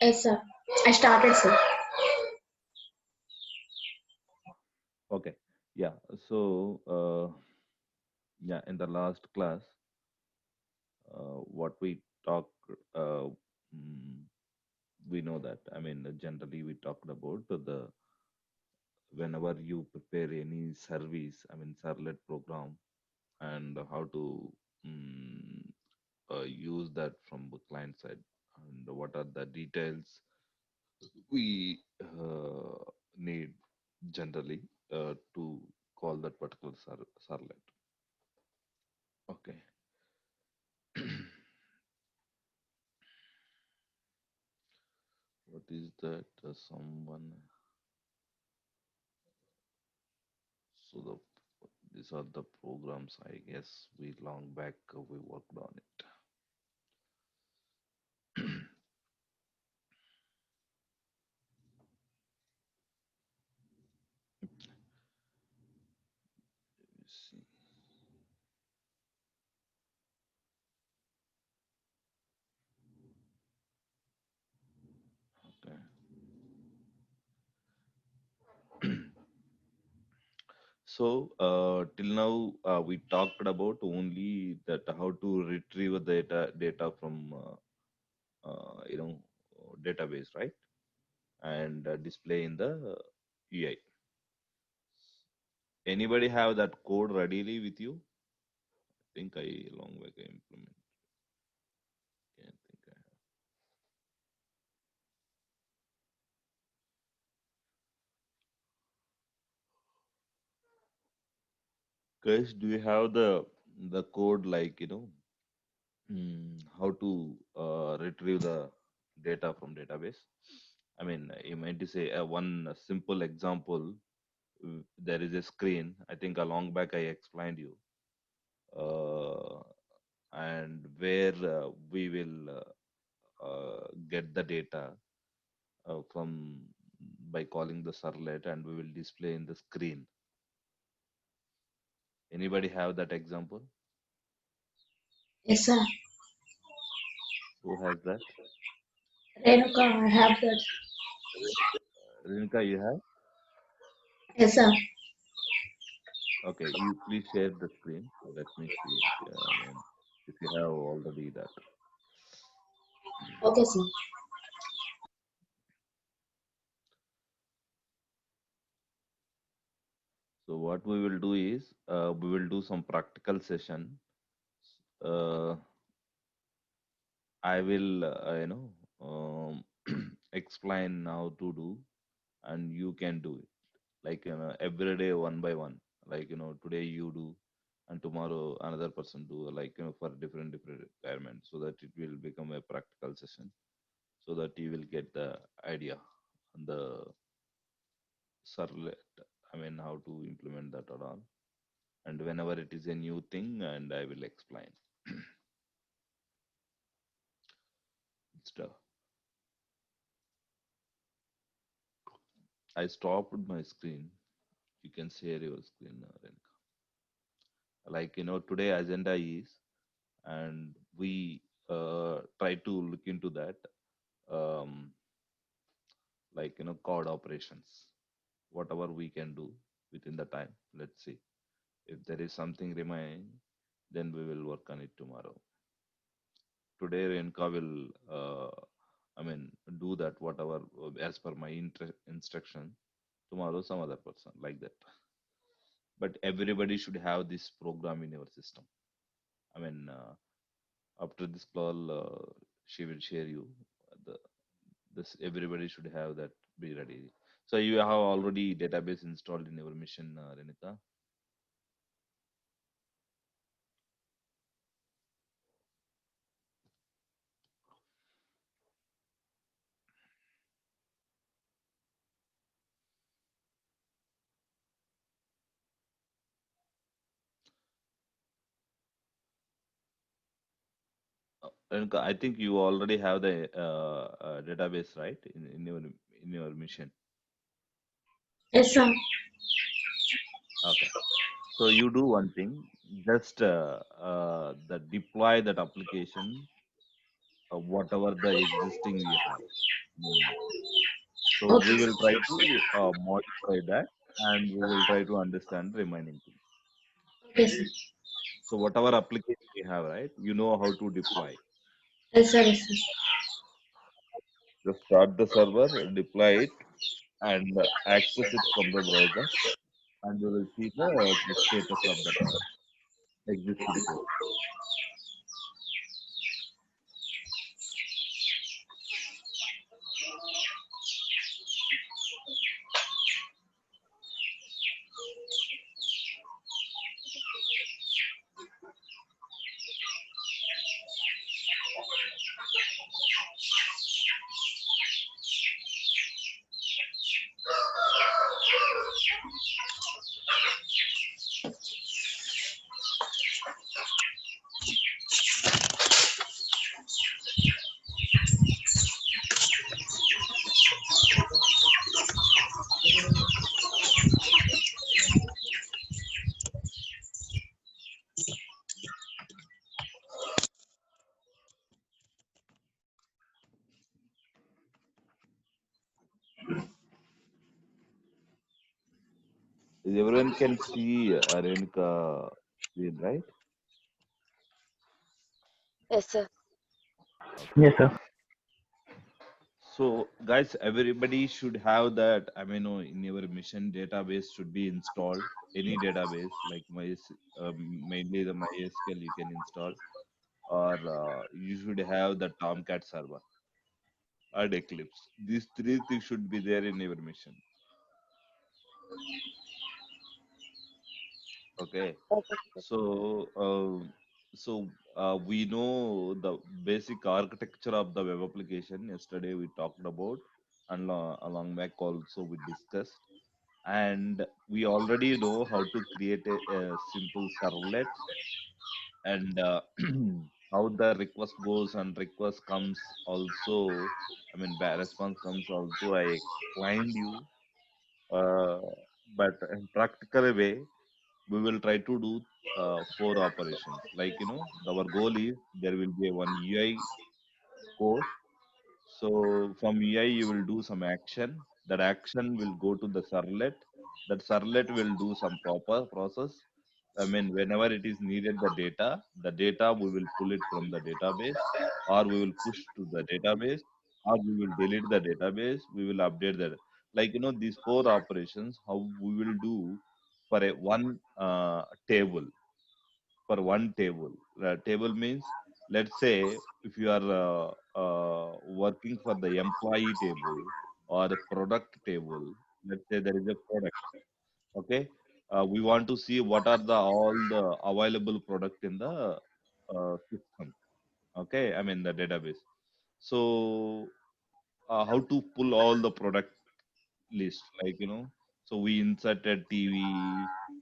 Yes, sir. I started, sir. Okay. Yeah. So, yeah, in the last class, what we talk, uh, mm, we know that. I mean, generally we talked about the whenever you prepare any service, I mean, servlet program, and how to mm, use that from the client side, and what are the details we need generally to call that particular servlet. Okay. What is that? Someone. So these are the programs. I guess we long back we worked on it. Let me see. Okay. So till now we talked about only that how to retrieve the data from database, right? And display in the UI. Anybody have that code readily with you? I think I long back I implement. Can't think I have. Guys, do you have the code like how to retrieve the data from database? I mean, you meant to say one simple example. There is a screen. I think a long back I explained you, uh, and where we will get the data from by calling the servlet, and we will display in the screen. Anybody have that example? Yes, sir. Who has that? Renuka, I have that. Rinka, you have? Yes, sir. Okay, you please share the screen. Let me see. I mean, if you have already that. Okay, sir. So what we will do is we will do some practical session. Uh, I will, explain how to do, and you can do it. Like every day, one by one. Like today you do, and tomorrow another person do. Like for different requirements, so that it will become a practical session. So that you will get the idea on the servlet. I mean, how to implement that or all. And whenever it is a new thing, and I will explain. Stuff. I stopped my screen. You can share your screen, Renika. Like today agenda is, and we try to look into that, um, like code operations, whatever we can do within the time. Let's see if there is something remaining, then we will work on it tomorrow. Today Renka will I mean do that whatever as per my instruction. Tomorrow some other person, like that. But everybody should have this program in your system. I mean, after this call, she will share you the this. Everybody should have that be ready. So you have already database installed in your mission, Renita. Renika, I think you already have the database, right, in your mission. Yes, sir. Okay. So you do one thing, just deploy that application, whatever the existing we have. So Okay. we will try to modify that, and we will try to understand the remaining things. Okay, sir. So whatever application we have, right, you know how to deploy. Yes, sir. Yes, sir. Just start the server, deploy it, and access it from the browser, and we will see the status of that existing code. Everyone can see Renuka screen, right? Yes, sir. Yes, sir. So, guys, everybody should have that amino in your mission database should be installed. Any database like mainly the MySQL you can install, or you should have the Tomcat server and Eclipse. These three things should be there in your mission. Okay. Okay, sir. So we know the basic architecture of the web application. Yesterday we talked about, and along back also we discussed, and we already know how to create a simple servlet, and how the request goes and request comes also. I mean, response comes also. I explained you, uh, but in practical way we will try to do four operations. Like, our goal is there will be one UI code. So from UI, you will do some action. That action will go to the servlet. That servlet will do some proper process. I mean, whenever it is needed, the data we will pull it from the database, or we will push to the database, or we will delete the database. We will update that. Like, these four operations, how we will do for a one table. For one table. Table means, let's say, if you are working for the employee table or the product table, let's say there is a product. Okay, we want to see what are the all the available product in the system. Okay, I mean the database. So how to pull all the product list, like, so we inserted TV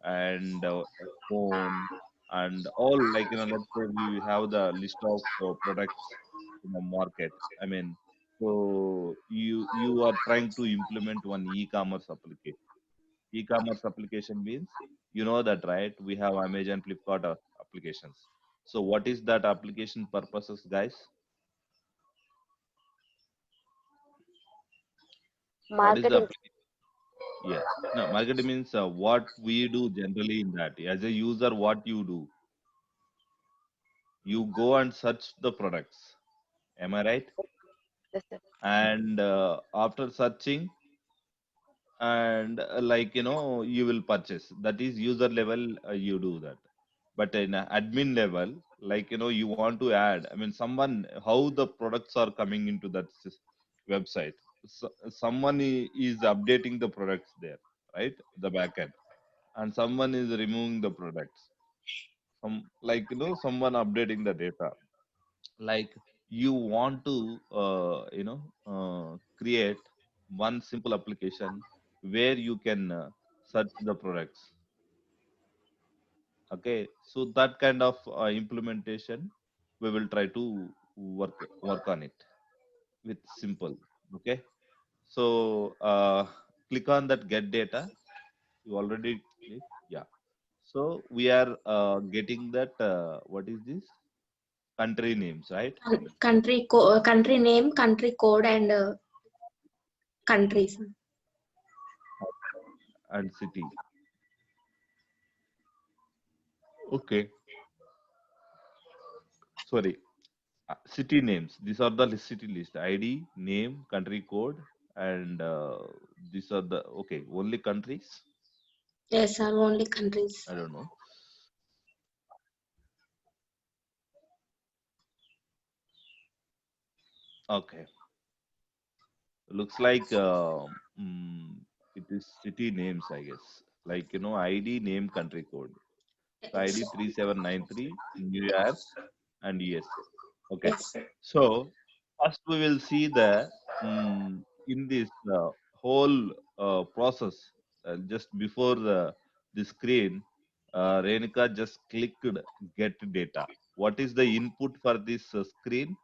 and a phone and all, like, let's say we have the list of products in the market. I mean, so you are trying to implement one e-commerce application. E-commerce application means, that, right? We have Amazon, Flipkart applications. So what is that application purposes, guys? What is the Marketing. application? Yes. No, marketing means what we do generally in that. As a user, what you do? You go and search the products. Am I right? Yes, sir. And after searching, and you will purchase. That is user level, you do that. But in admin level, you want to add. I mean, how the products are coming into that website. Someone is updating the products there, right? The backend, and someone is removing the products, someone updating the data. Like, you want to create one simple application where you can search the products. Okay, so that kind of implementation we will try to work on it with simple. Okay, so click on that get data. You already click. Yeah. So we are getting that. What is this? Country names, right? Country name, country code, and Country, sir. and city. Okay. Sorry. City names. These are the city list. ID, name, country code, and these are the okay. Only countries. Yes, sir. Only countries. I don't know. Okay. Looks like it is city names, I guess. Like ID, name, country code. So ID Yes. 3793, New York, and USA. Okay. Yes. So first we will see the in this whole process just before the screen, Renika just clicked get data. What is the input for this screen?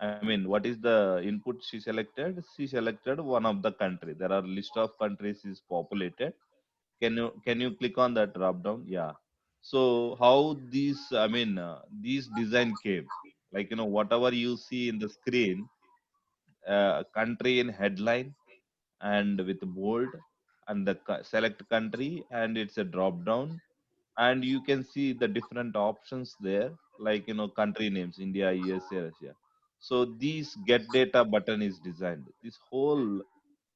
I mean, what is the input she selected? She selected one of the country. There are list of countries is populated. Can you click on that drop down? Yeah. So how these I mean these design came, like whatever you see in the screen, country in headline and with bold, and the select country and it's a drop down, and you can see the different options there, like country names, India, USA, Russia. So this get data button is designed. This whole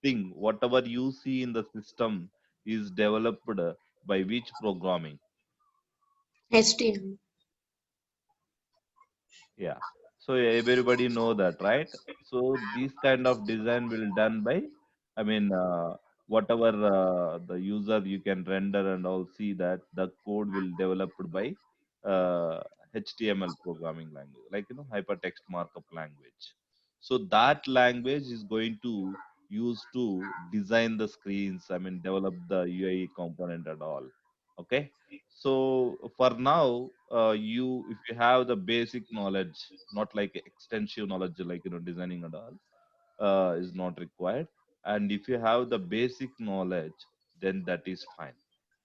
thing, whatever you see in the system, is developed by which programming? HTML. Yeah. So everybody know that, right? So this kind of design will done by, I mean, whatever the user you can render and all, see that the code will developed by uh, HTML programming language, like hypertext markup language. So that language is going to use to design the screens. I mean, develop the UI component and all. Okay. So for now, you if you have the basic knowledge, not like extensive knowledge, like designing and all, is not required. And if you have the basic knowledge, then that is fine.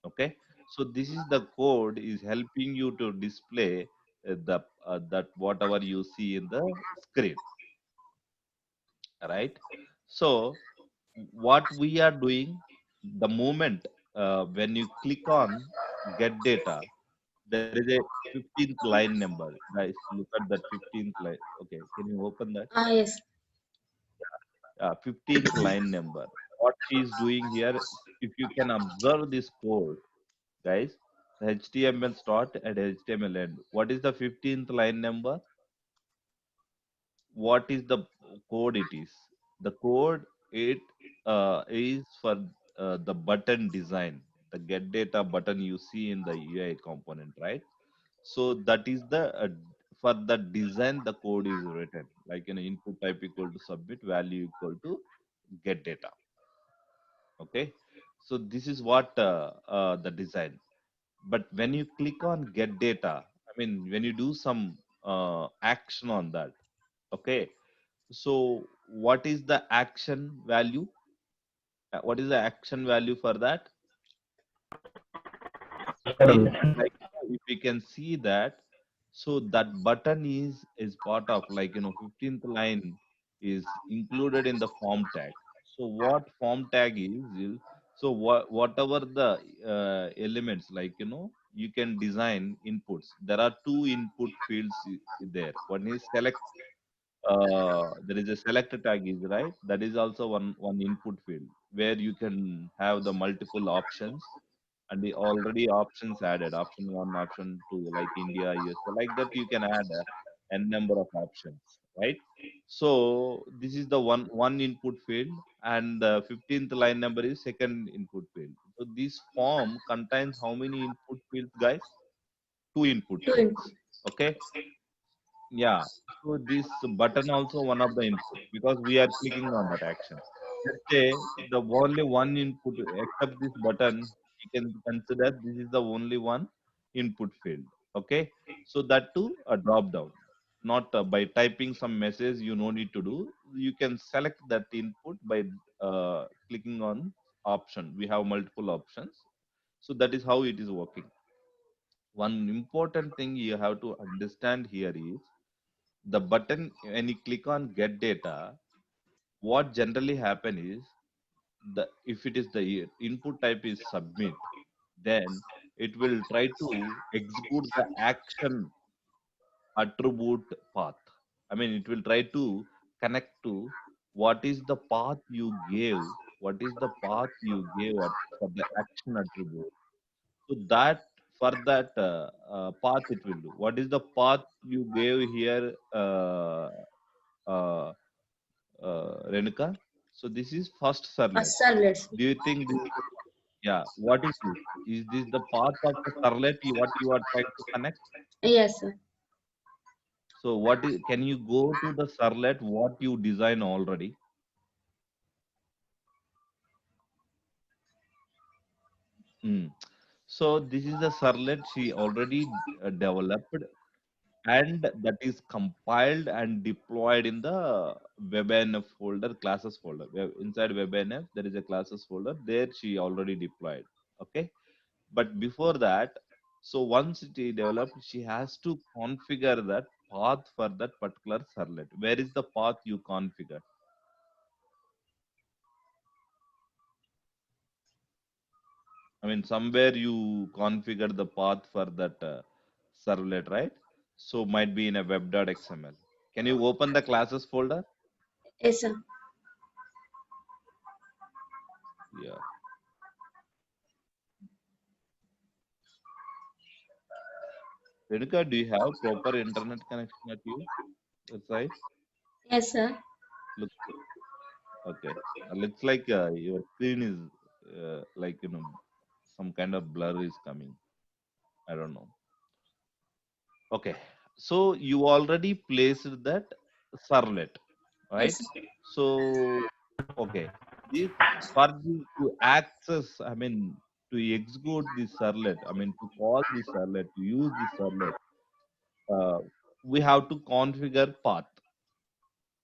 Okay. So this is the code is helping you to display the that whatever you see in the screen, right? So what we are doing, the moment when you click on get data, there is a 15th line number. Guys, look at that 15th line. Okay, can you open that? Ah, yes. 15th line number. What he is doing here, if you can observe this code, guys, the HTML start at HTML end. What is the 15th line number? What is the code it is? The code it is for the button design, the get data button you see in the UI component, right? So that is the for the design the code is written, like input type equal to submit value equal to get data. Okay, so this is what the design. But when you click on get data, I mean when you do some action on that, okay, so what is the action value? What is the action value for that? Is like if you can see that, so that button is part of, like 15th line is included in the form tag. So what form tag is so whatever the elements, like you can design inputs. There are two input fields there. One is select, there is a select tag is right, that is also one input field where you can have the multiple options, and the already options added, option 1, option 2, like India, USA, like that you can add a n number of options, right? So this is the one input field, and the 15th line number is second input field. So this form contains how many input fields, guys? Two input Two fields. input. Okay. Yeah. So this button also one of the input, because we are clicking on that action. Let's say the only one input, except this button, you can consider this is the only one input field. Okay. So that too a drop down. Not by typing some message, you no need to do. You can select that input by clicking on option. We have multiple options. So that is how it is working. One important thing you have to understand here is the button when you click on get data, what generally happen is if it is the input type is submit, then it will try to execute the action attribute path. I mean, it will try to connect to what is the path you gave, what is the path you gave for the action attribute. So that for that path it will do. What is the path you gave here, uh, Renuka? So this is first servlet. Servlets. Do you think this? Yeah. What is this? Is this the path of the servlet? What you are trying to connect? Yes, sir. So what is? Can you go to the servlet what you design already? Hmm. So this is the servlet she already developed, and that is compiled and deployed in the WebNF folder, classes folder. Inside WebNF, there is a classes folder. There she already deployed. Okay. But before that, so once it is developed, she has to configure that path for that particular servlet. Where is the path you configure? I mean, somewhere you configure the path for that servlet, right? So might be in a web.xml. Can you open the classes folder? Yes, sir. Yeah. Renuka, do you have proper internet connection at you? That's right. Yes, sir. Look, okay. Looks like your screen is like some kind of blur is coming. I don't know. Okay. So you already placed that servlet, Yes, right? sir. So okay. This for the to access, I mean to execute this servlet, I mean to call this servlet, to use this servlet, uh, we have to configure path,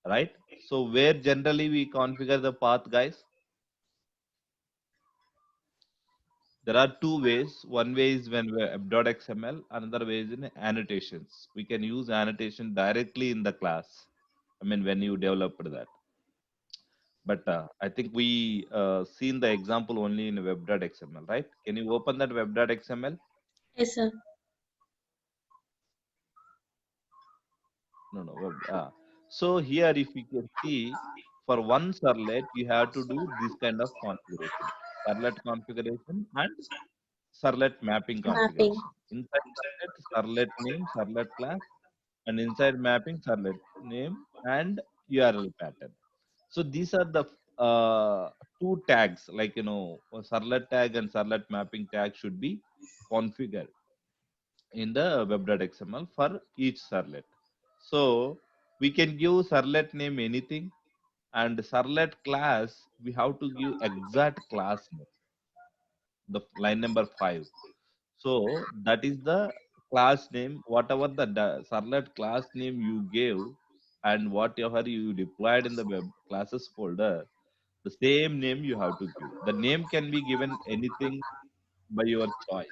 right? So where generally we configure the path, guys? There are two ways. One way is when we app.xml, another way is in annotations. We can use annotation directly in the class. I mean, when you developed that. But I think we seen the example only in web.xml, right? Can you open that web.xml? Yes, sir. No, no. So here, if you can see, for one servlet, you have to do this kind of configuration. Servlet configuration and servlet mapping Mapping. configuration. Inside servlet name, servlet class, and inside mapping, servlet name and URL pattern. So these are the two tags, like a servlet tag and servlet mapping tag should be configured in the web.xml for each servlet. So we can give servlet name anything, and servlet class we have to give exact class name, the line number 5. So that is the class name, whatever the servlet class name you gave and whatever you deployed in the web classes folder, the same name you have to give. The name can be given anything by your choice.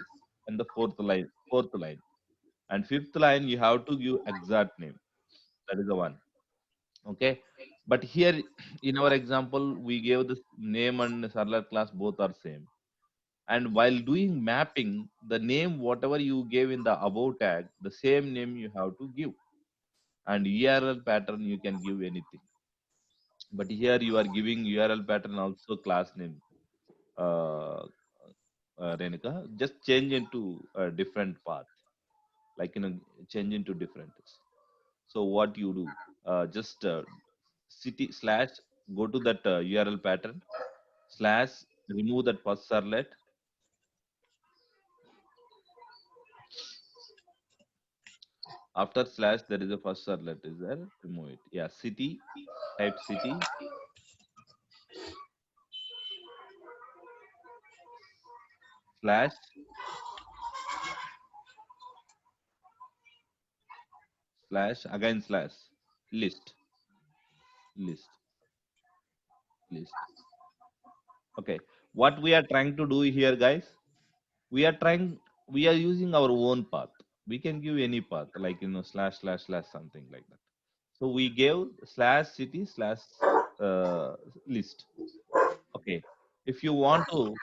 And the fourth line. And fifth line, you have to give exact name. That is the one. Okay. But here in our example, we gave the name and servlet class both are same. And while doing mapping, the name whatever you gave in the above tag, the same name you have to give. And URL pattern you can give anything. But here you are giving URL pattern also class name. Uh, Renika, just change into a different path, like change into different. So what you do, just city slash go to that URL pattern slash remove that first servlet. After slash there is a first servlet is there. Remove it. Yeah, city. Type city slash slash again slash list list list. Okay, what we are trying to do here, guys? We are trying. We are using our own path. We can give any path, like slash slash slash something like that. So we gave slash city slash list. Okay. if you want to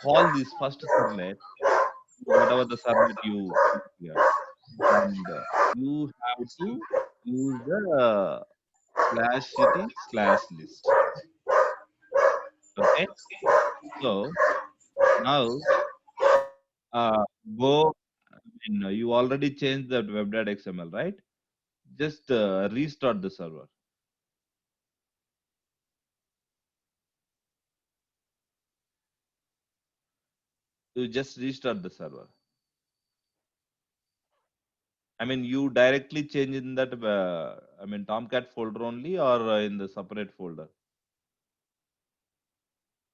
call this first servlet, whatever the servlet you choose here, and you have to use the slash city slash list. Okay, so now uh, go. You already changed that web.xml, right? Just restart the server. You just restart the server. I mean, you directly change in that, Tomcat folder only, or in the separate folder?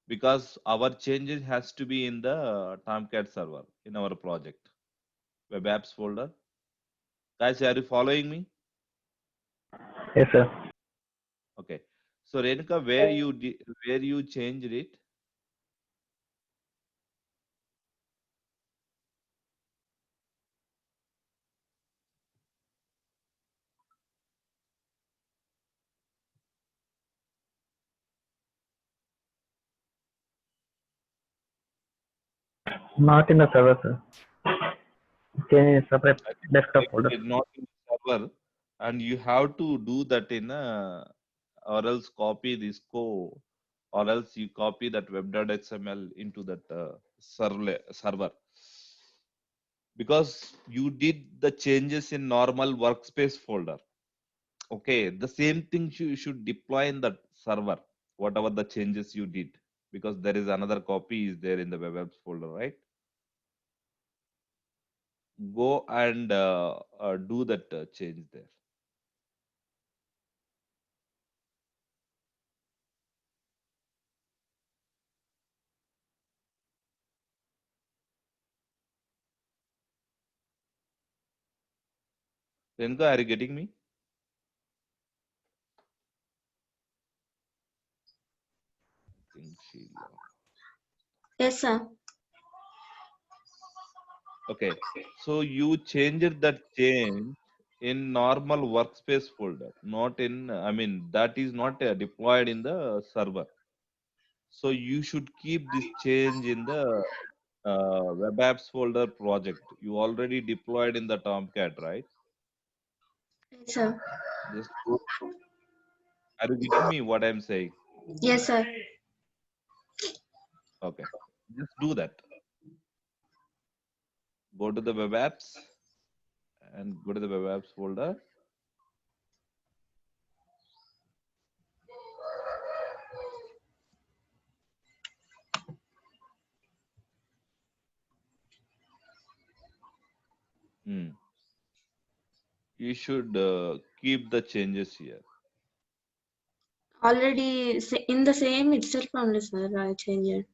Because our changes has to be in the Tomcat server in our project, web apps folder. Guys, are you following me? Yes, sir. Okay. So Renuka, where you changed it? Not in the server, sir. Change in separate I think desktop it folder. did not in the server, and you have to do that in a, or else copy this code, or else you copy that web.xml into that server, because you did the changes in normal workspace folder. Okay, the same thing you should deploy in that server, whatever the changes you did, because there is another copy is there in the web apps folder, right? Go and do that change there. Renuka, are you getting me? I think she Yes, sir. Okay, so you changed that change in normal workspace folder, not in, that is not deployed in the server. So you should keep this change in the web apps folder project. You already deployed in the Tomcat, right? Yes, sir. Just go. Are you getting me what I'm saying? Yes, sir. Okay, just do that. Go to the web apps and go to the web apps folder. Hmm. You should keep the changes here. Already in the same itself only, sir. I changed.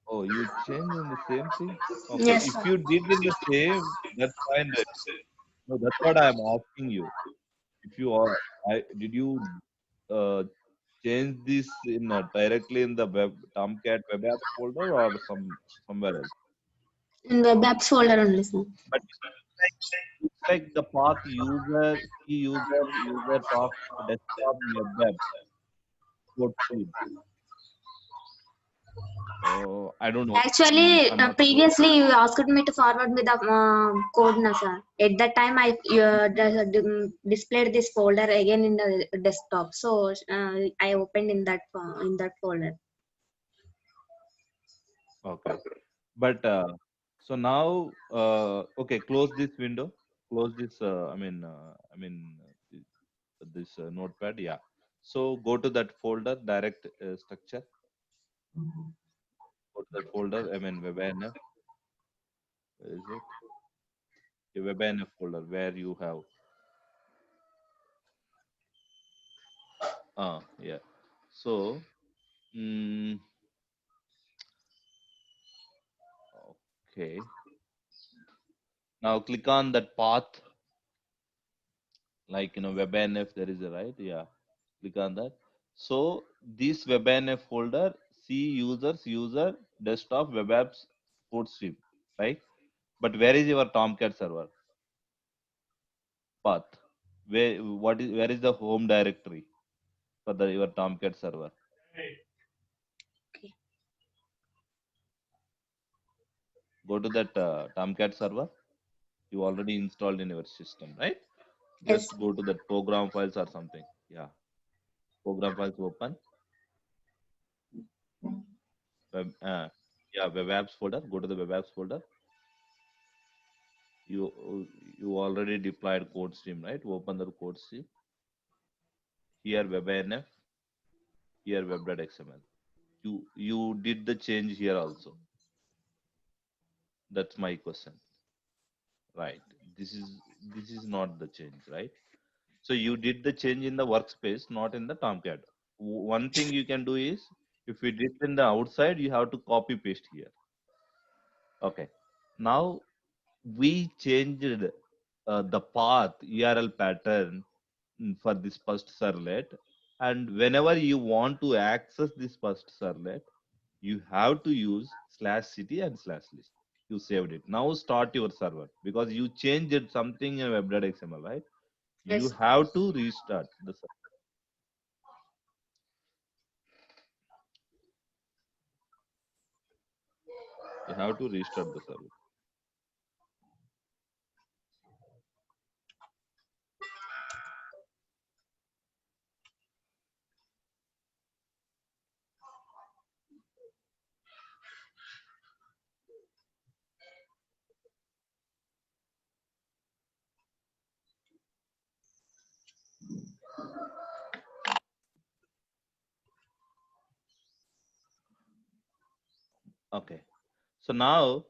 Oh, you change in the same thing? Okay, Yes, if sir. you did in the same, that's fine. No, that's what I'm asking you. If you are, did you uh, change this in directly in the Tomcat web apps folder or somewhere else? In the apps folder only, sir. But it's like the path user talk desktop web app code field. I don't know. Actually, I'm not sure. previously you asked me to forward me the code, na sir. At that time, I displayed this folder again in the desktop. So I opened in that folder. Okay. But so now, okay, close this window. Close this. This notepad. Yeah. So go to that folder, direct structure. Go to that folder. WebINF. Where is it? The WebINF folder where you have. Yeah. So, mm, okay. Now click on that path, like WebINF. There is a right. Yeah. Click on that. So this WebINF folder, see users, user, desktop, web apps, code stream, right? But where is your Tomcat server path? Where is the home directory for your Tomcat server? Go to that Tomcat server. You already installed in your system, right? Yes. Just go to that program files or something. Yeah. Program files open. Web, yeah, web apps folder. Go to the web apps folder. You already deployed CodeStream, right? Open the CodeStream. Here WebINF. Here web.xml. You did the change here also. That's my question. Right. This is not the change, right? So you did the change in the workspace, not in the Tomcat. One thing you can do is, if you did in the outside, you have to copy paste here. Okay. Now we changed the path URL pattern for this first servlet, and whenever you want to access this first servlet, you have to use /city and /list. You saved it. Now start your server because you changed something in web.xml, right? You Yes. have to restart the server. You have to restart the server. Okay. So now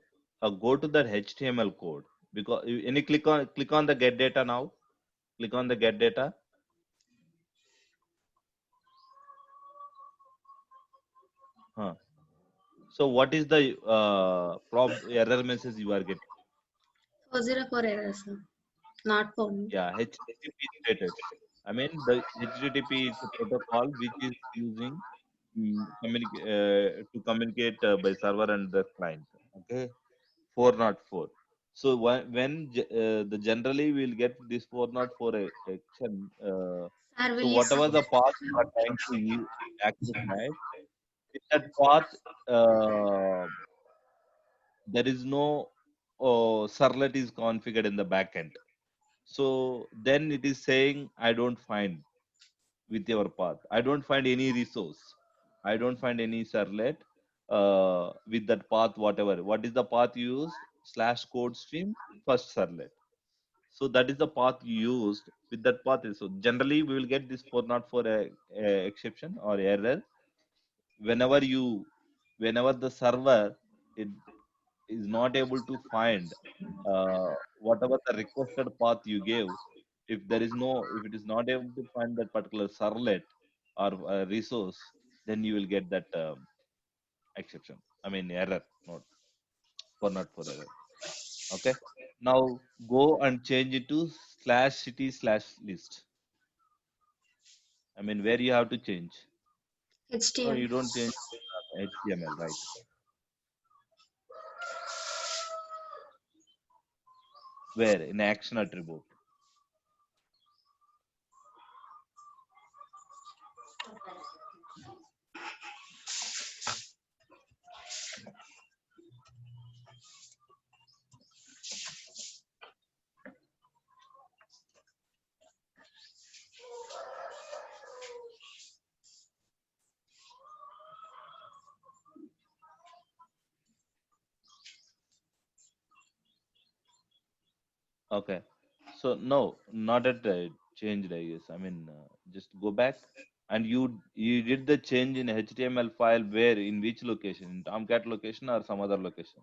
go to that HTML code because any click on the get data now. Click on the get data. Huh. So what is the error message you are getting? 404 error, sir. Not for me. Yeah, HTTP status. I mean the HTTP is a protocol which is using to communicate by server and the client. Okay, 404. So the generally we'll get this 404 action. Sir, So will you whatever the path you are trying to access, right? In that path, there is no servlet is configured in the backend. So then it is saying I don't find with your path. I don't find any resource. I don't find any servlet with that path, whatever. What is the path you used? /CodeStream first servlet. So that is the path you used with that path. So generally we will get this 404 exception or error whenever the server it is not able to find whatever the requested path you gave. If it is not able to find that particular servlet or resource, then you will get that exception. I mean error, not not for error. Okay. Now go and change it to /city/list. I mean where you have to change. No, HTML? you don't change HTML, right? Where in action attribute. Okay. So no, not at changed, I guess. I mean, just go back and you did the change in HTML file where in which location? In Tomcat location or some other location?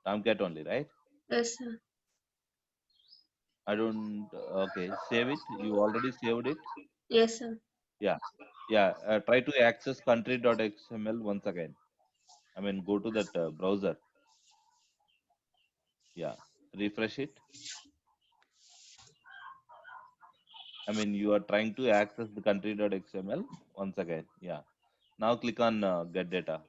Tomcat only, right? Yes, sir. I don't. Okay, save it. You already saved it. Yes, sir. Yeah, yeah. Try to access country.xml once again. I mean, go to that browser. Yeah, refresh it. I mean, you are trying to access the country.xml once again. Yeah. Now click on get data.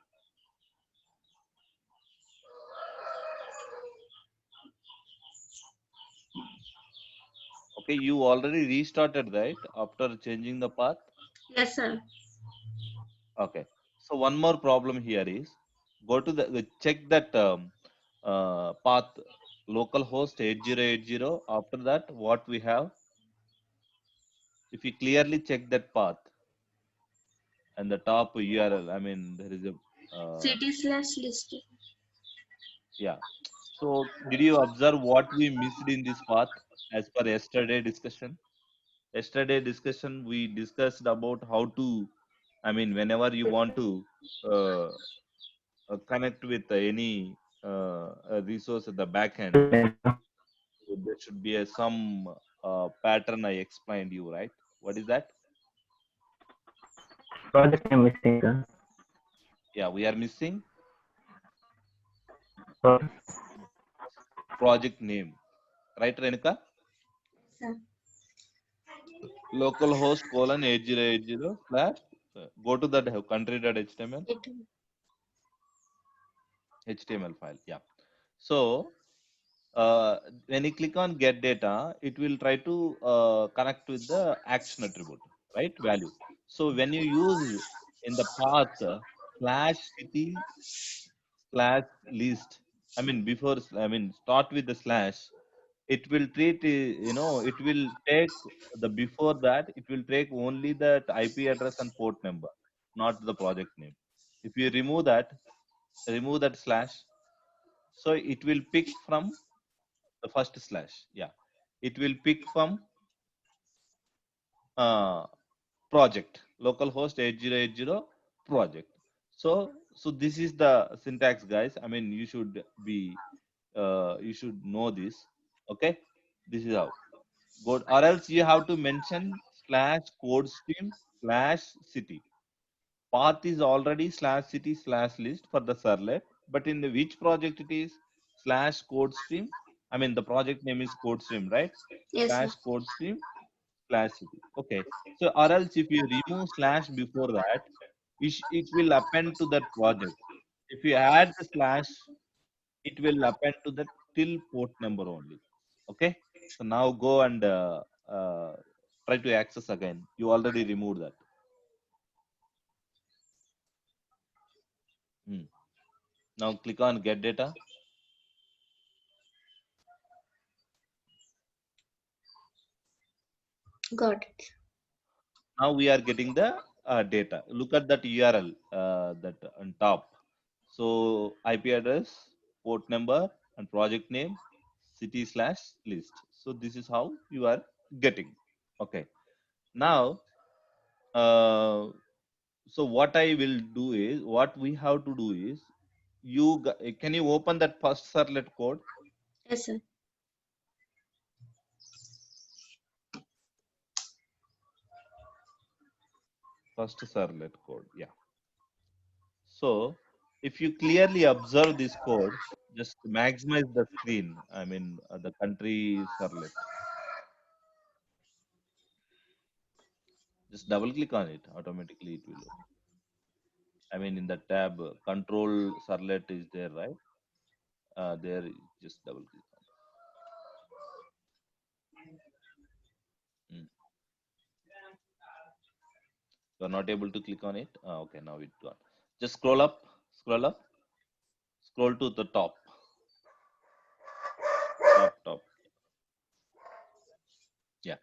Okay, you already restarted, right? After changing the path. Yes, sir. Okay. So one more problem here is go to the check that path localhost 8080. After that, what we have? If you clearly check that path and the top URL, I mean, there is a city/list. yeah. So, did you observe what we missed in this path as per yesterday discussion? Yesterday discussion, we discussed about how to, I mean, whenever you want to uh, connect with any resource at the back end, there should be some pattern I explained you, right? What is that? Project name missing, sir. Yeah, we are missing Pro- project name, right, Renuka? Sir. Localhost colon 8080 slash go to that country.html HTML file. Yeah. So when you click on get data, it will try to connect with the action attribute, right? Value. So when you use in the path slash city slash list, I mean before, I mean start with the slash, it will treat, it will take the before that, it will take only that IP address and port number, not the project name. If you remove that slash, so it will pick from the first slash. Yeah, it will pick from uh, project localhost 8080 project. So this is the syntax, guys. I mean, you should be you should know this. Okay, this is how go, or else you have to mention slash code stream slash city. Path is already slash city slash list for the servlet, but in the which project it is slash code stream. I mean, the project name is code stream, right? Yes, sir. Slash code stream slash city. Okay. So, or else if you remove slash before that, it will append to that project. If you add the slash, it will append to the till port number only. Okay. So now go and try to access again. You already removed that. Hmm. Now click on get data. Got it. Now we are getting the data. Look at that URL that on top. So IP address, port number, and project name, city slash list. So this is how you are getting. Okay. Now, so what I will do is, what we have to do is, can you open that first servlet code? Yes, sir. First servlet code. Yeah. So if you clearly observe this code, just maximize the screen. I mean, the country servlet. Just double click on it. Automatically, it will open. I mean, in the tab, control servlet is there, right? There, just double click on it. Mm. You are not able to click on it. Okay, now it's gone. Just scroll up, scroll to the top, top. Yeah.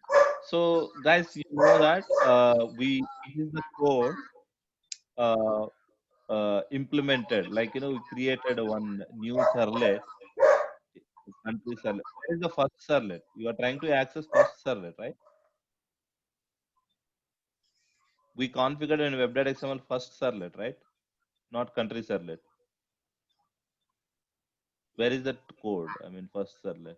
So, guys, you know that this is the code uh, implemented. Like, we created one new servlet, country servlet. Where is the first servlet? You are trying to access first servlet, right? We configured in web.xml first servlet, right? Not country servlet. Where is that code? I mean, first servlet.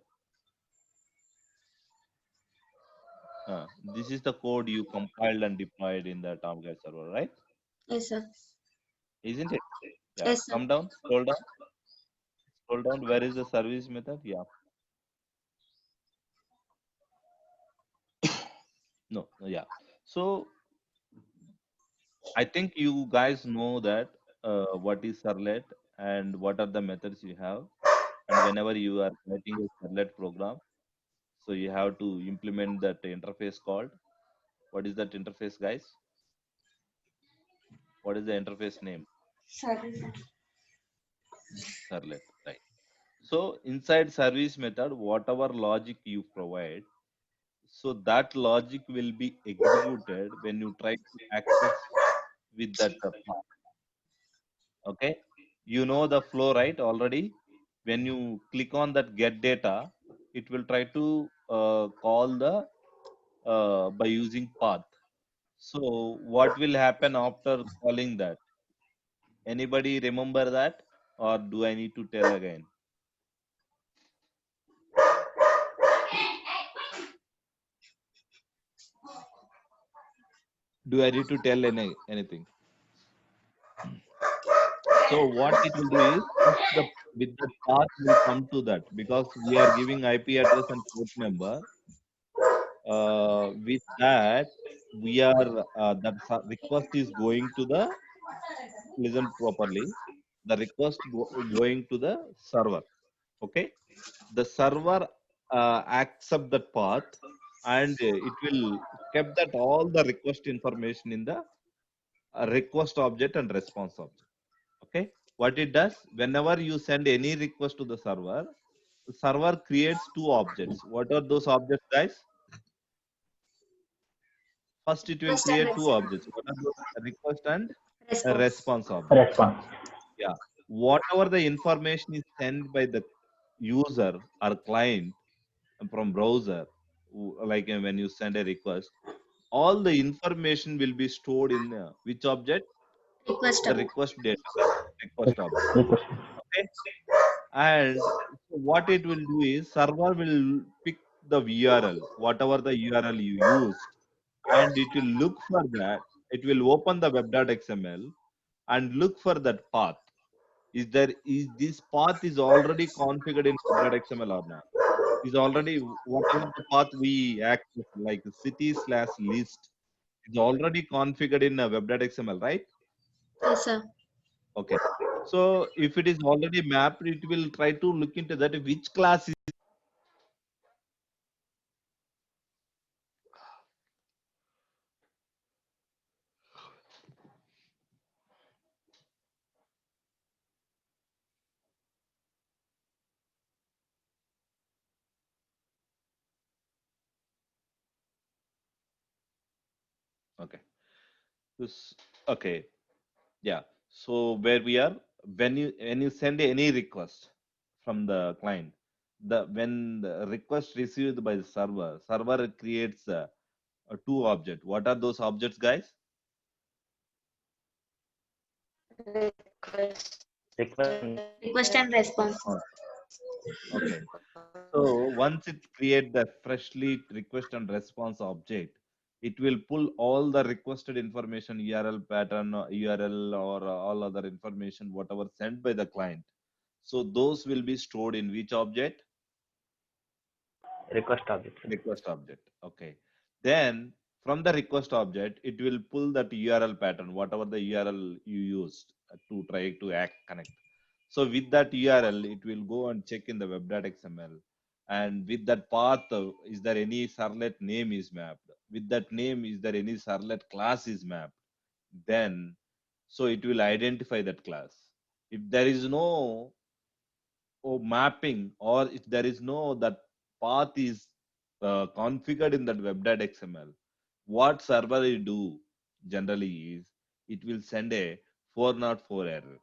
This is the code you compiled and deployed in the Tomcat server, right? Yes, sir. Isn't it? Yeah. Yes, sir. Come down, scroll down, scroll down. Where is the service method? Yeah. No, yeah. So I think you guys know that what is servlet and what are the methods you have. And whenever you are writing a servlet program, so you have to implement that interface called. What is that interface, guys? What is the interface name? Sorry, sir. Servlet, right? So inside service method, whatever logic you provide, so that logic will be executed when you try to access with that path. Okay, you know the flow, right? Already, when you click on that get data, it will try to call the by using path. So what will happen after calling that? Anybody remember that, or do I need to tell again? Do I need to tell anything? So what it will do is first the with the path will come to that, because we are giving IP address and port number. With that, we are request is going to the, listen properly, the request going to the server. Okay, the server accept that path, and it will kept that all the request information in the request object and response object. Okay, what it does, whenever you send any request to the server creates two objects. What are those objects, guys? First, it will Request and create two response. objects. What are those? Request and a Response. response object. Response. Yeah. Whatever the information is sent by the user or client from browser, like when you send a request, all the information will be stored in which object? Request. The request data, request object. Request. Okay. And so what it will do is server will pick the URL, whatever the URL you used, and it will look for that. It will open the web.xml and look for that path. Is this path is already configured in web.xml or not? Is already whatever the path we access, like city/list, is already configured in web.xml, right? Yes, sir. Okay. So if it is already mapped, it will try to look into that which class is. Okay. Okay. Yeah. So where we are, when you send any request from the client, when the request received by the server creates a two object. What are those objects, guys? Request. Request. Request and response. Oh, okay. So once it create the freshly request and response object, it will pull all the requested information, URL pattern, URL, or all other information, whatever sent by the client. So those will be stored in which object? Request object. Request object. Okay. Then from the request object, it will pull that URL pattern, whatever the URL you used to try to connect. So with that URL, it will go and check in the web.xml. And with that path, is there any servlet name is mapped? With that name, is there any servlet class is mapped? Then, so it will identify that class. If there is no mapping, or if there is no that path is configured in that web.xml, what server will do generally is it will send a 404 error.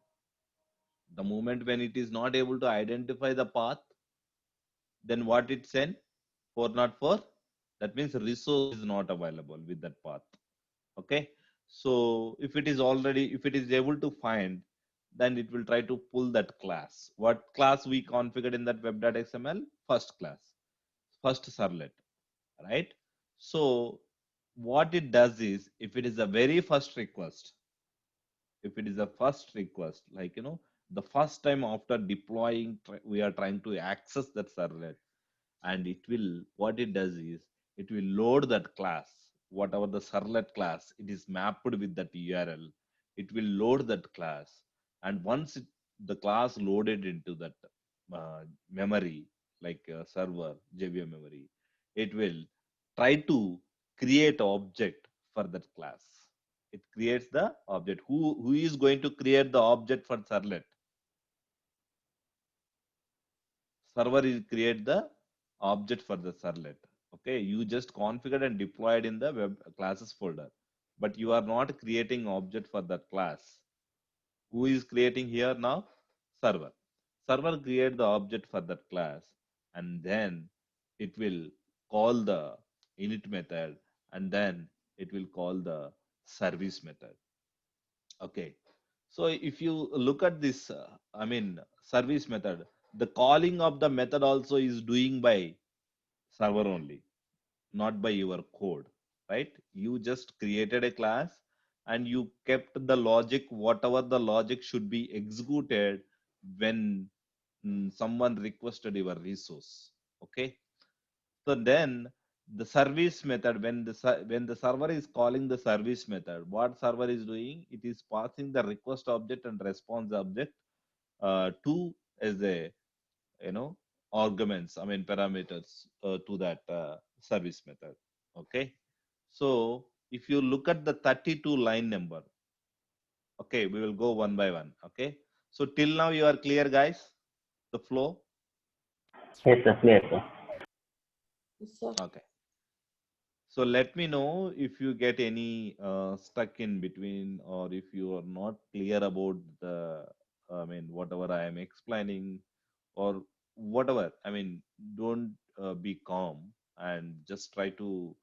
The moment when it is not able to identify the path, then what it send? 404. That means resource is not available with that path. Okay. So if it is able to find, then it will try to pull that class. What class we configured in that web.xml? First class, first servlet, right? So what it does is, if it is the very first request, if it is the first request, like the first time after deploying, we are trying to access that servlet, and it will, what it does is it will load that class, whatever the servlet class it is mapped with that URL. It will load that class, and once the class loaded into that memory, like server JVM memory, it will try to create object for that class. It creates the object. Who is going to create the object for servlet? server is create the object for the servlet. Okay, you just configured and deployed in the web classes folder, but you are not creating object for that class. Who is creating here now? Server. Server create the object for that class, and then it will call the init method, and then it will call the service method. Okay, so if you look at this, service method, the calling of the method also is doing by server only, not by your code, right? You just created a class and you kept the logic, whatever the logic should be executed when someone requested your resource. Okay, so then the service method, when the server is calling the service method, what server is doing? It is passing the request object and response object to as a arguments, parameters to that service method. Okay, so if you look at the 32 line number, okay, we will go one by one. Okay, so till now you are clear, guys, the flow. Yes, sir. Clear, sir. Yes, sir. Okay, so let me know if you get any stuck in between, or if you are not clear about the whatever I am explaining, or whatever. Don't be calm and just try to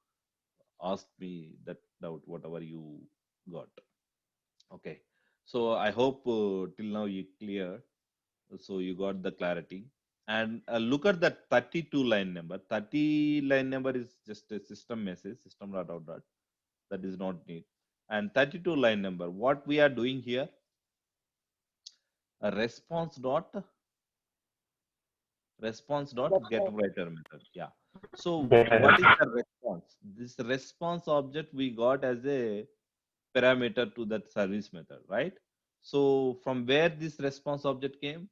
ask me that doubt, whatever you got. Okay, so I hope till now you clear, so you got the clarity. And look at that 32 line number. 30 line number is just a system message, system dot out dot, that is not need. And 32 line number, what we are doing here, a response dot get writer method. Yeah, so Get it. what is the response? This response object we got as a parameter to that service method, right? So from where this response object came?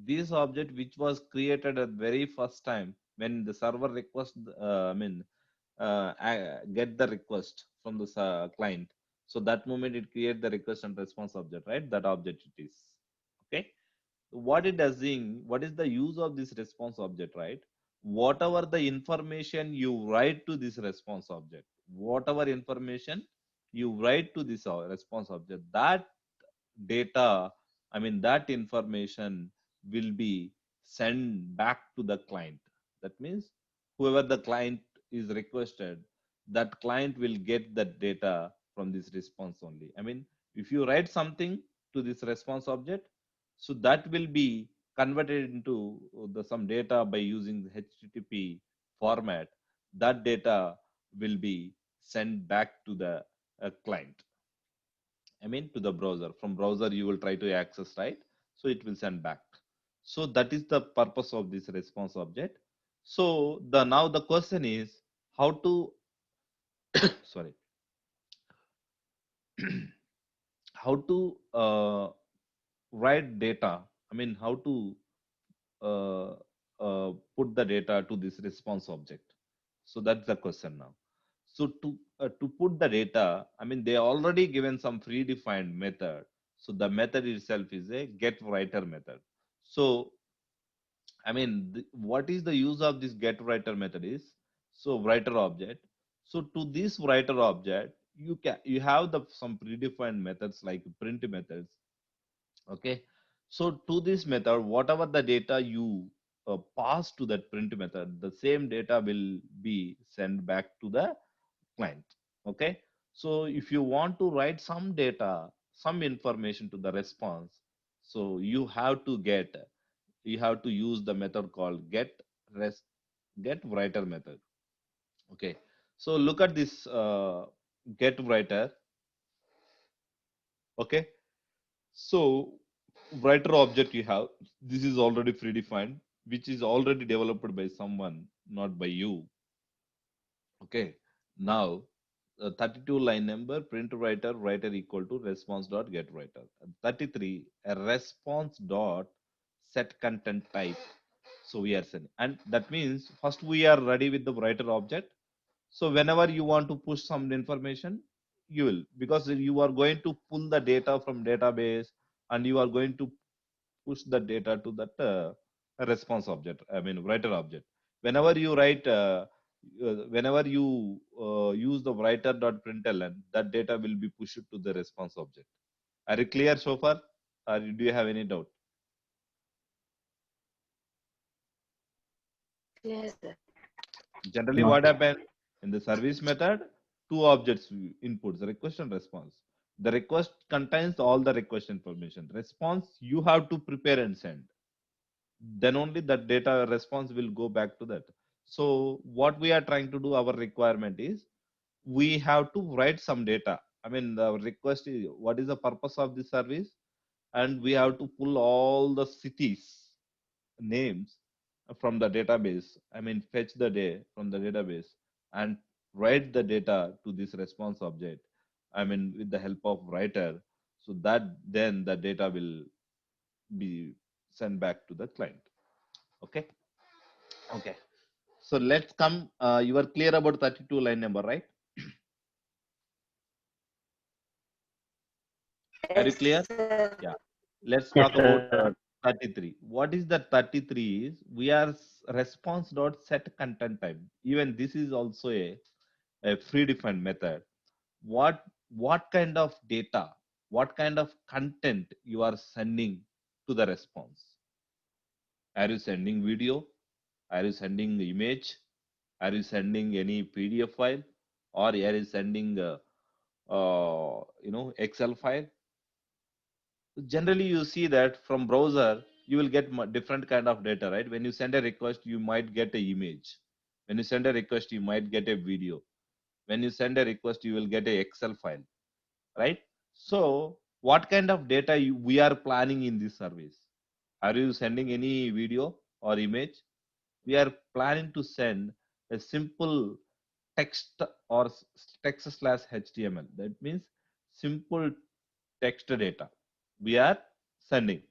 This object which was created at very first time when the server request get the request from the client. So that moment it create the request and response object, right? That object it is. Okay, what it does in, what is the use of this response object, right? Whatever the information you write to this response object, whatever information you write to this response object, that data, that information will be sent back to the client. That means whoever the client is requested, that client will get that data from this response only. If you write something to this response object, so that will be converted into the some data by using the HTTP format. That data will be sent back to the client, to the browser. From browser you will try to access, right? So it will send back. So that is the purpose of this response object. So the now the question is how to sorry, how to write data. How to uh, put the data to this response object. So that's the question now. So to put the data, they already given some predefined method. So the method itself is a get writer method. So what is the use of this get writer method is, so writer object. So to this writer object, you have the some predefined methods like print methods. Okay, so to this method, whatever the data you pass to that print method, the same data will be sent back to the client. Okay, so if you want to write some data, some information to the response, so you have to use the method called get writer method. Okay, so look at this get writer. Okay, so writer object you have, this is already predefined, which is already developed by someone, not by you. Okay, now 32 line number, print writer equal to response dot get writer. 33, a response dot set content type. So we are sending, and that means first we are ready with the writer object. So whenever you want to push some information, you will, because you are going to pull the data from database and you are going to push the data to that a response object. I mean, writer object. Whenever you write, whenever you use the writer.println, that data will be pushed to the response object. Are you clear so far? Or do you have any doubt? Clear, sir. Generally, No, what sir. happened in the service method? Two objects inputs, request and response. The request contains all the request information. Response, you have to prepare and send. Then only that data response will go back to that. So what we are trying to do, our requirement is we have to write some data. I mean, the request is what is the purpose of this service, and we have to pull all the cities names from the database. I mean, fetch the day from the database and write the data to this response object. I mean, with the help of writer, so that then the data will be sent back to the client. Okay. Okay. So let's come. You are clear about 32 line number, right? Are you Yes, clear? sir. Yeah. Let's Yes, talk about sir. 33. What is the 33 is we are response dot set content type. Even this is also a predefined method. What kind of data, what kind of content you are sending to the response? Are you sending video? Are you sending image? Are you sending any PDF file? Or are you sending Excel file? Generally you see that from browser you will get different kind of data, right? When you send a request you might get a image. When you send a request you might get a video. When you send a request you will get a Excel file, right? So what kind of data we are planning in this service? Are you sending any video or image? We are planning to send a simple text or text slash HTML. That means simple text data we are sending.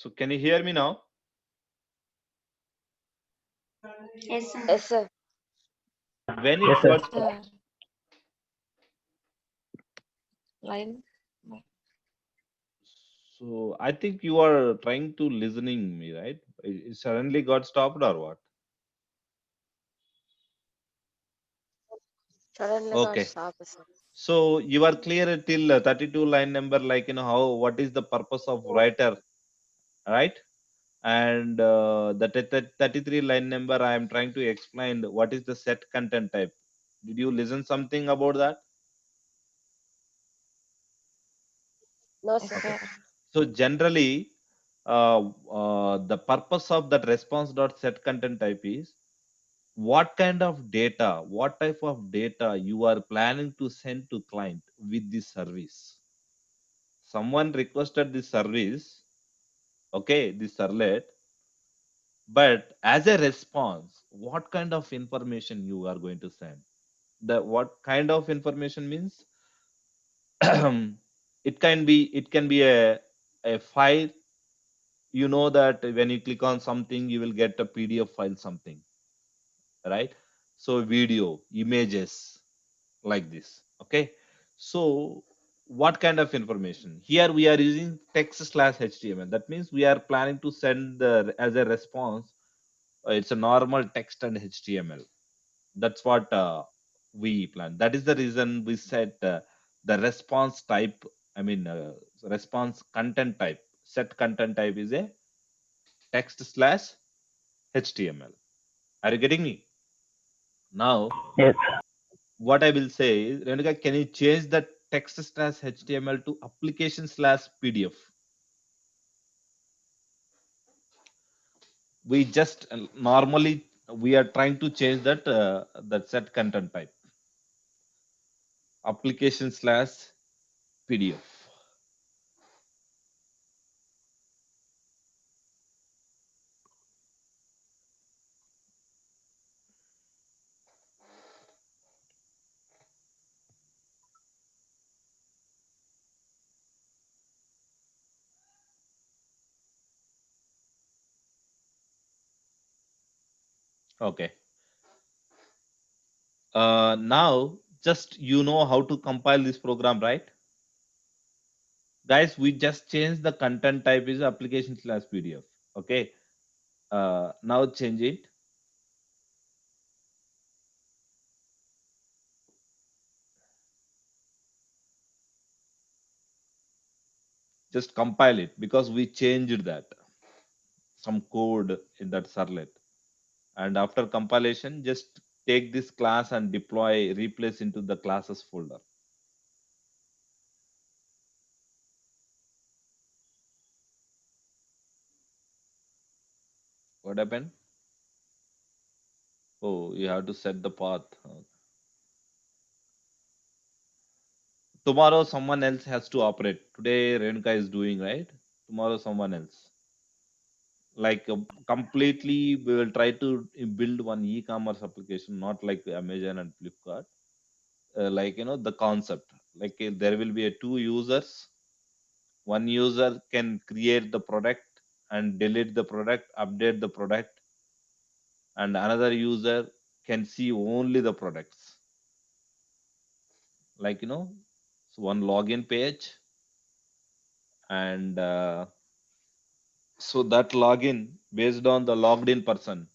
So can you hear me now? Yes, sir. Yes, sir. When Yes, it sir. got Sir. Line. so I think you are trying to listening me, right? It suddenly got stopped or what? Suddenly got Okay. stopped, sir. So you are clear till 32 line number, like how what is the purpose of writer, right? And the 33 line number, I am trying to explain what is the set content type. Did you listen something about that? No, Okay. sir. So generally, the purpose of that response dot set content type is what kind of data, what type of data you are planning to send to client with this service. Someone requested this service, okay, this servlet, but as a response, what kind of information you are going to send? The what kind of information means it can be a file. You know that when you click on something, you will get a PDF file, something, right? So video, images, like this. Okay. So what kind of information? Here we are using text slash HTML. That means we are planning to send the as a response. It's a normal text and HTML. That's what we plan. That is the reason we set the response type. I mean, response content type. Set content type is a text slash HTML. Are you getting me? Now, Yes. what I will say is, Renuka, can you change the text slash HTML to application slash PDF? We just normally we are trying to change that set content type, application slash PDF. Okay. Now just you know how to compile this program, right? Guys, we just changed the content type is application slash PDF. Okay. Now change it. Just compile it because we changed that some code in that servlet. And after compilation, just take this class and deploy, replace into the classes folder. What happened? Oh, you have to set the path. Tomorrow someone else has to operate. Today Renuka is doing, right? Tomorrow someone else. Like completely, we will try to build one e-commerce application, not like Amazon and Flipkart. Like the concept. Like there will be a two users. One user can create the product and delete the product, update the product, and another user can see only the products. Like so one login page, and so that login based on the logged in person.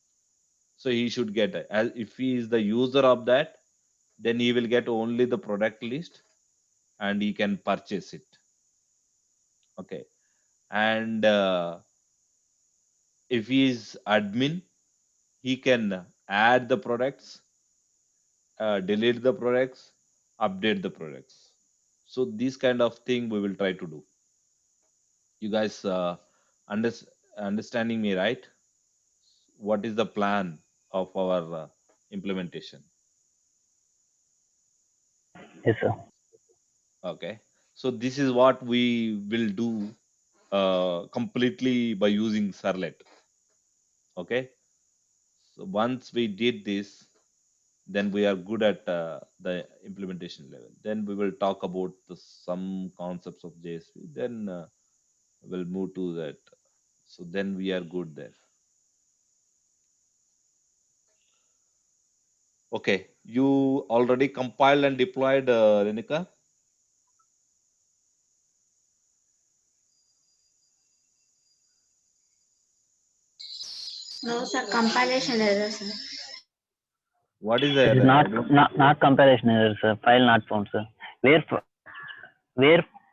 So he should get as if he is the user of that, then he will get only the product list and he can purchase it. Okay. And if he is admin, he can add the products, delete the products, update the products. So these kind of thing we will try to do. You guys under, understanding me, right? What is the plan of our implementation? Yes, sir. Okay. So this is what we will do completely by using Servlet. Okay. So once we did this, then we are good at the implementation level. Then we will talk about some concepts of JSP. Then we'll move to that So then we are good there. Okay, you already compiled and deployed, Renika? No, sir. Compilation error, sir. What is the It is error? I not don't. not compilation error, sir. File not found, sir. Where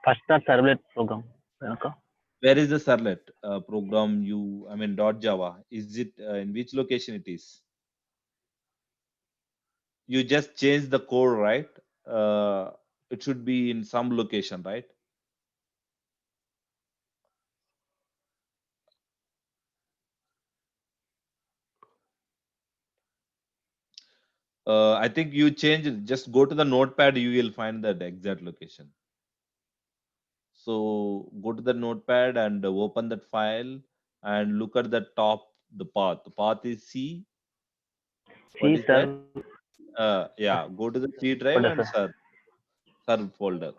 first the servlet program? Okay. Where is the servlet program? I mean, .java. Is it in which location it is? You just change the code, right? It should be in some location, right? I think you change it. Just go to the notepad, you will find that exact location. So go to the notepad and open that file and look at the top, the path. The path is C. What See, is that? sir. Yeah, go to the C drive Folder, and sir. serve folder.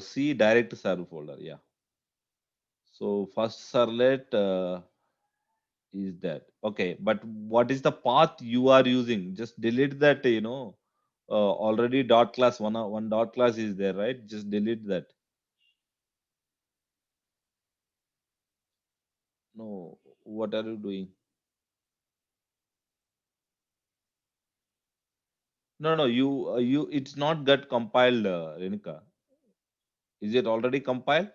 C direct serve folder. Yeah. So first servlet is that. Okay, but what is the path you are using? Just delete that. Already dot class one dot class is there, right? Just delete that. No, what are you doing? No, it's not got compiled, Renika. Is it already compiled?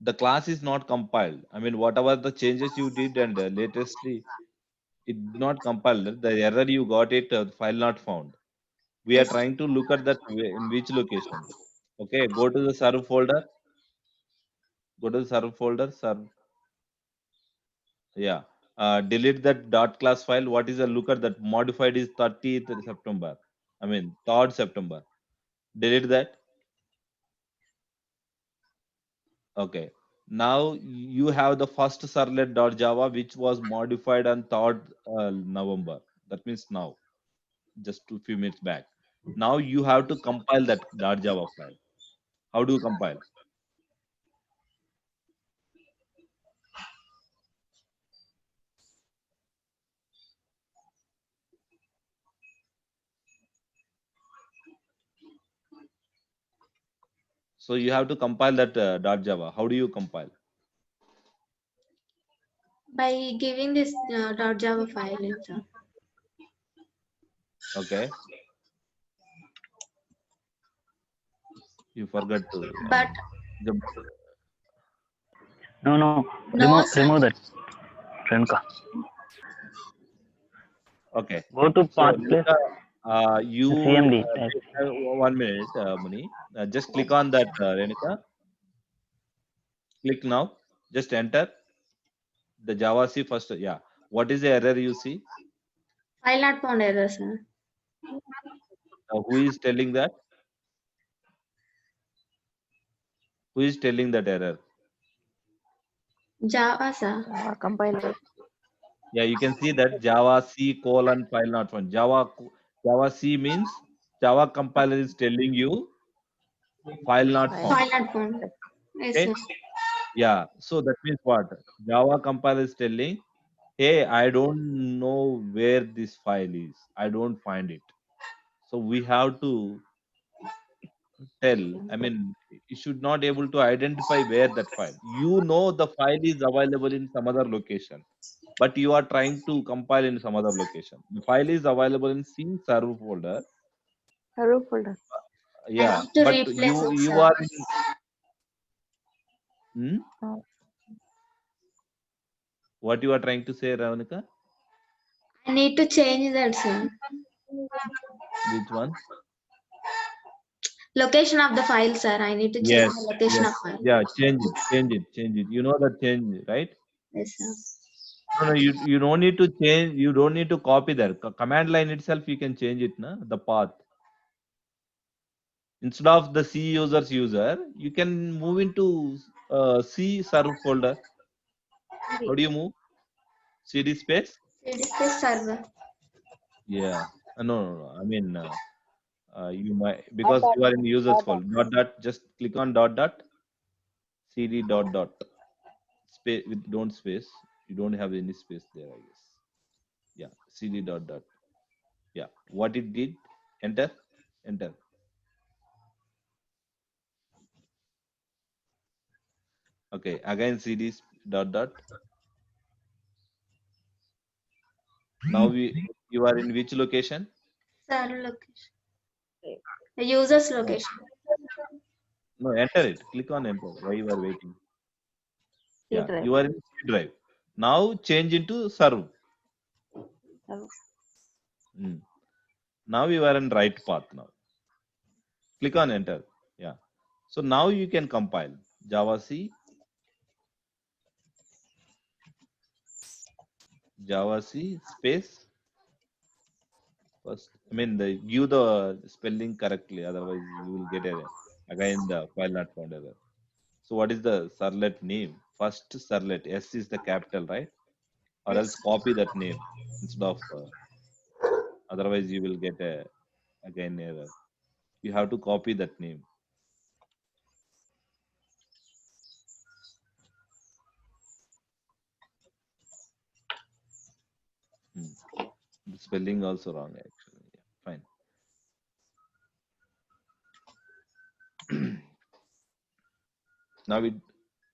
The class is not compiled. I mean, whatever the changes you did and latestly, it did not compiled. The error you got it, file not found. We are Yes. trying to look at that in which location. Okay, go to the serve folder. Go to the serve folder. Serve. Yeah. Delete that dot class file. What is the look at that modified is 30th September. I mean, 3rd September. Delete that. Okay. Now you have the first servlet.java which was modified on 3rd November. That means now, just a few minutes back. Now you have to compile that .java file. How do you compile? So you have to compile that .java. How do you compile? By giving this .java file, sir. Okay. You forgot to. I But mean, the, No. no, sir. Remove that. Renka. okay. Go to So path place. Renuka, you CMD. just have 1 minute, Muni. Just click on that, Renuka. Click now. Just enter the Java C first. Yeah. What is the error you see? File not found error, sir. Who is telling that? Who is telling that error? Java, sir. Compiler. Yeah, you can see that Java C : file not found. Java C means Java compiler is telling you file not File. found. File not found. Yes, Okay. sir. Yeah. So that means what? Java compiler is telling, hey, I don't know where this file is. I don't find it. So we have to tell. I mean, you should not able to identify where that file. You know the file is available in some other location, but you are trying to compile in some other location. The file is available in C server folder. Haru folder. I Yeah, need to but replace it, you sir. are in. Hmm? What you are trying to say, Ravanika? I need to change that, sir. Which one? Location of the file, sir. I need to change Yes, the location yes. of file. Yeah, change it. You know the change, right? Yes, sir. No, you don't need to change. You don't need to copy that. Command line itself, you can change it, na? The path. Instead of the C user, you can move into C serve folder. How do you move? CD space? CD space server. Yeah. No. I mean, you might, because you are in users folder. Dot dot. Just click on dot dot. CD dot dot. Space with don't space. You don't have any space there, I guess. Yeah. CD dot dot. Yeah. What it did? Enter. Enter. Okay. Again CD dot dot. Now you are in which location? Sir, location. The user's No. location. No. Enter it. Click on enter. Why you are waiting? C Yeah. drive. You are in C drive. Now change into serve. Serve. Hmm. Now you are in right path now. Click on enter. Yeah. So now you can compile Java C, Java C space first. I mean, give the spelling correctly, otherwise you will get again the file not found error. So what is the servlet name? First servlet S is the capital, right? Or else Yes. copy that name instead of otherwise you will get a again error. You have to copy that name. Hmm. The spelling also wrong actually. Yeah, fine. Now it,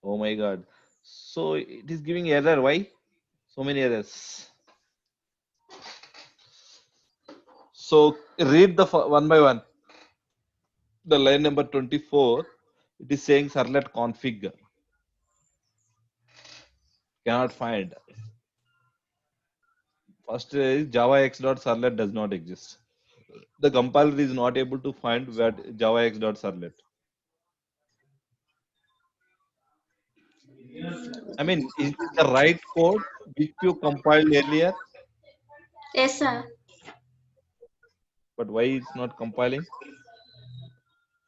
oh my god. So it is giving error. Why? So many errors. So read the one by one. The line number 24, it is saying servlet config. Cannot find. First is java x.servlet does not exist. The compiler is not able to find where java x.servlet. I mean, is it the right code which you compiled earlier? Yes, sir. But why it's not compiling?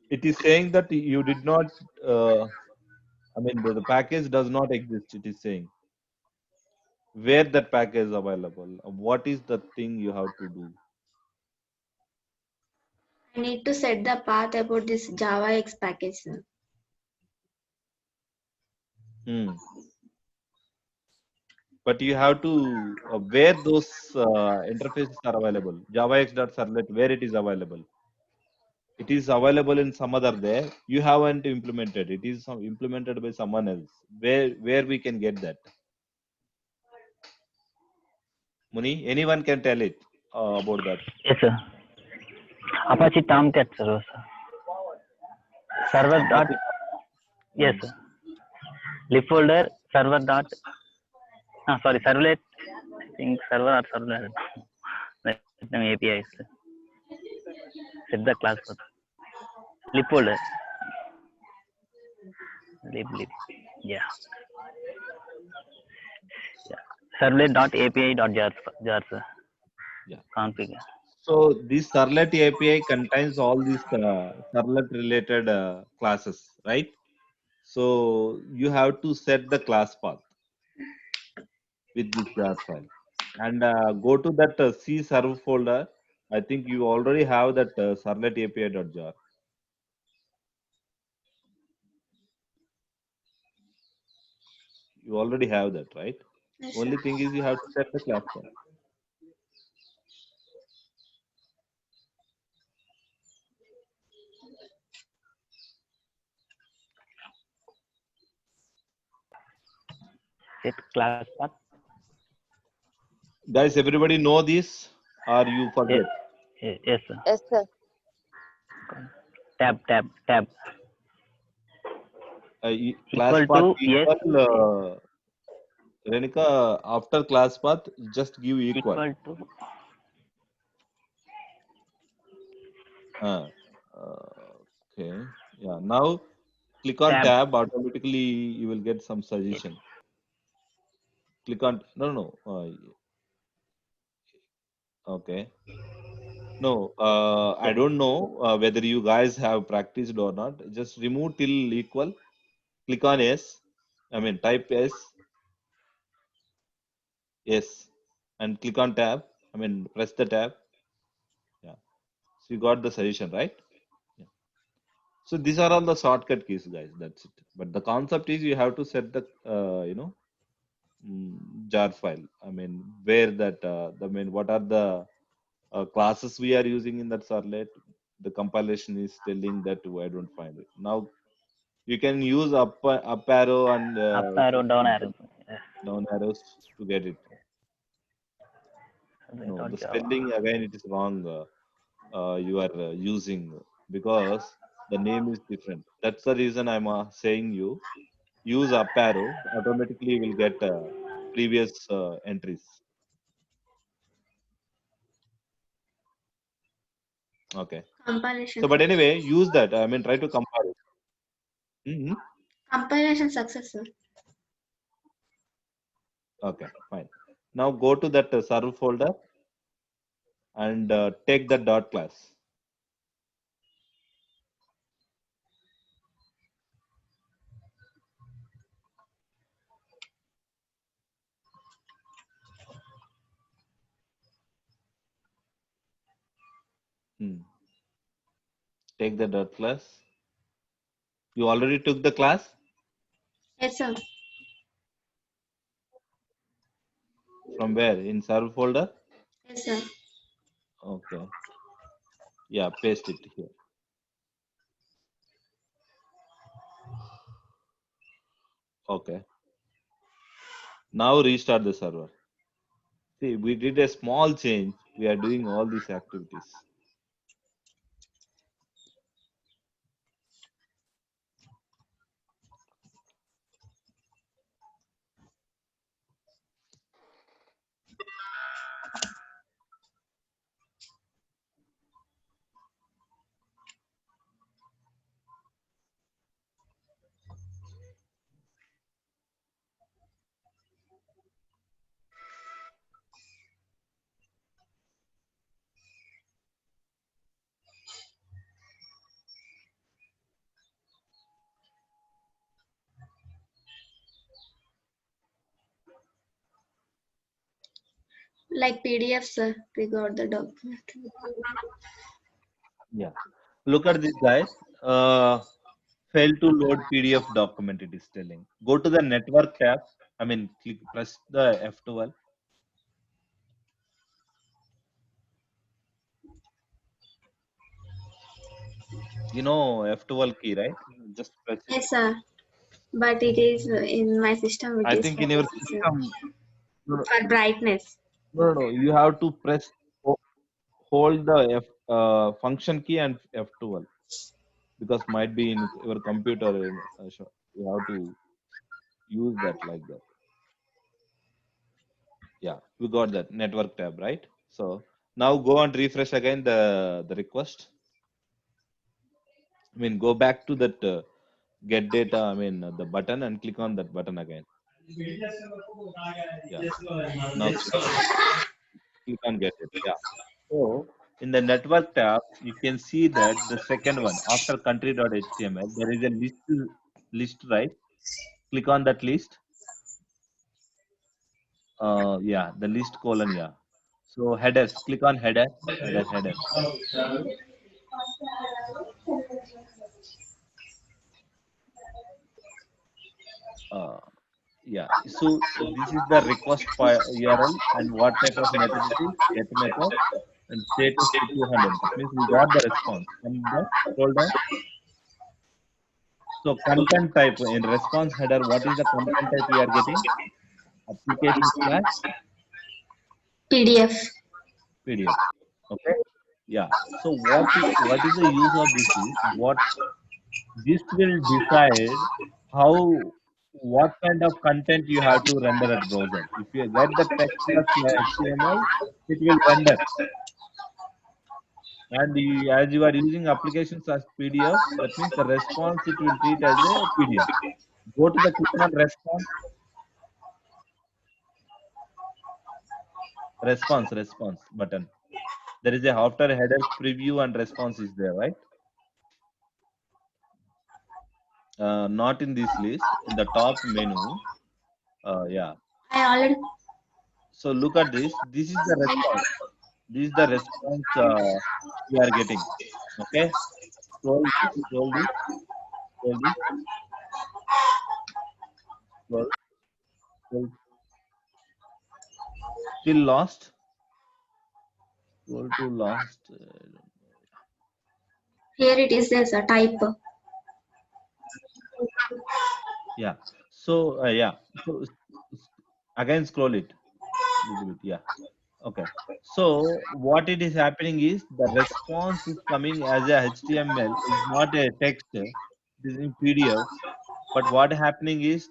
It is saying that you did not. I mean, the package does not exist. It is saying where that package is available. What is the thing you have to do? I need to set the path about this Java X package, sir. Hmm. But you have to where those interfaces are available. JavaX.servlet, where it is available. It is available in some other there. You haven't implemented. It is implemented by someone else. Where we can get that? Muni, anyone can tell it about that. Yes, sir. Apache Tomcat server, sir. Server dot, Apache. yes, sir. Lib folder server dot, sorry, servlet, I think server or servlet. Let them APIs, sir. Set the class for lib folder. Lib, yeah. Servlet dot API dot jar, sir. Yeah. Config. So this Servlet API contains all these Servlet related classes, right? So you have to set the class path with this jar file and go to that C serve folder. I think you already have that Servlet API.jar. You already have that, right? Yes, Only sir. thing is you have to set the class path. Set class path. Guys, everybody know this or you forget? Yes, sir. Yes, sir. Tab. Class Equal path to yes. equal Renika, after class path, just give equal. Equal to Okay. Yeah. Now click on tab. tab. Automatically, you will get some suggestion. Click on no. Okay. No. I don't know whether you guys have practiced or not. Just remove till equal. Click on S. I mean type S. Yes. And click on tab. I mean, press the tab. Yeah. So you got the suggestion, right? Yeah. So these are all the shortcut keys, guys. That's it. But the concept is you have to set the, jar file. I mean, where that, what are the classes we are using in that servlet? The compilation is telling that I don't find it. Now you can use up arrow and Up arrow, down arrow. Yes. down arrows to get it. No, Without the Java. spelling again it is wrong. You are using because the name is different. That's the reason I'm saying you use up arrow. Automatically you will get previous entries. Okay. Compilation. So, but anyway, use that. I mean, try to compare it. Mhm. Compilation success, sir. Okay, fine. Now go to that serve folder and take the dot class. Take the dot class. You already took the class Yes, sir. from where? In serve folder? Yes, sir. Okay. Yeah, paste it here. Okay. Now restart the server. See, we did a small change. We are doing all these activities. Like PDF, sir. We got the document. Yeah. Look at this, guys. Fail to load PDF document, it is telling. Go to the network tab. I mean, press the F12. You know F12 key, right? Just press it. Yes, sir. But it is in my system. It I is think for, in your sir, system, no, for brightness. no, you have to press, hold the function key and F12 because might be in your computer. You have to use that like that. Yeah, we got that network tab, right? So now go and refresh again the request. I mean, go back to that get data. I mean, the button and click on that button again. Yeah. Now click on get it. Yeah. So in the network tab, you can see that the second one after country.html, there is a list, right? Click on that list. Yeah, the list colon. Yeah. So headers. Click on header. Header. Yeah. So this is the request URL and what type of method it is? Get method and status to 200. That means we got the response. Scroll down. So content type in response header, what is the content type we are getting? Application slash PDF. PDF. Okay. Yeah. So what is the use of this is this will decide what kind of content you have to render at browser. If you get the text plus HTML, it will render. And as you are using applications as PDF, that means the response it will treat as a PDF. Go to the click on response button. There is a after header preview and response is there, right? Not in this list. In the top menu, yeah. I already. So look at this. This is the response. This is the response we are getting. Okay. Scroll this. Scroll this. Scroll this. Scroll. Scroll. Still lost. Scroll to last. Here it is, there's a type. Yeah. So yeah. So again scroll it. Little bit. Yeah. Okay. So what it is happening is the response is coming as a HTML. It's not a text. It is in PDF. But what happening is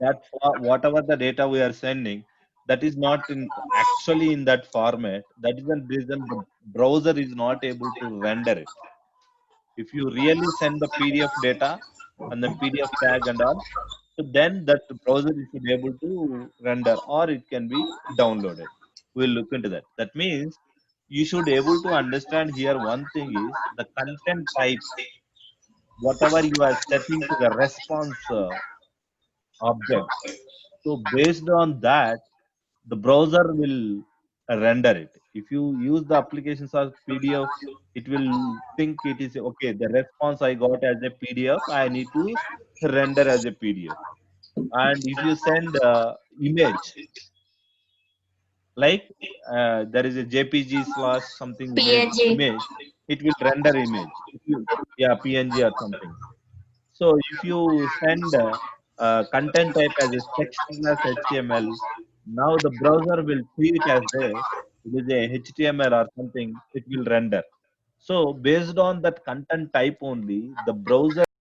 that whatever the data we are sending, that is not in actually in that format. That is the reason the browser is not able to render it. If you really send the PDF data and the PDF tag and all, so then that browser is able to render or it can be downloaded. We'll look into that. That means you should able to understand here one thing is the content type, whatever you are setting to the response object. So based on that, the browser will render it. If you use the applications as PDF, it will think it is okay. The response I got as a PDF, I need to render as a PDF. And if you send image, like there is a JPG slash something PNG. image, it will render image. If you, yeah, PNG or something. So if you send content type as a text plus HTML, now the browser will treat it as it is a HTML or something, it will render. So based on that content type only, the browser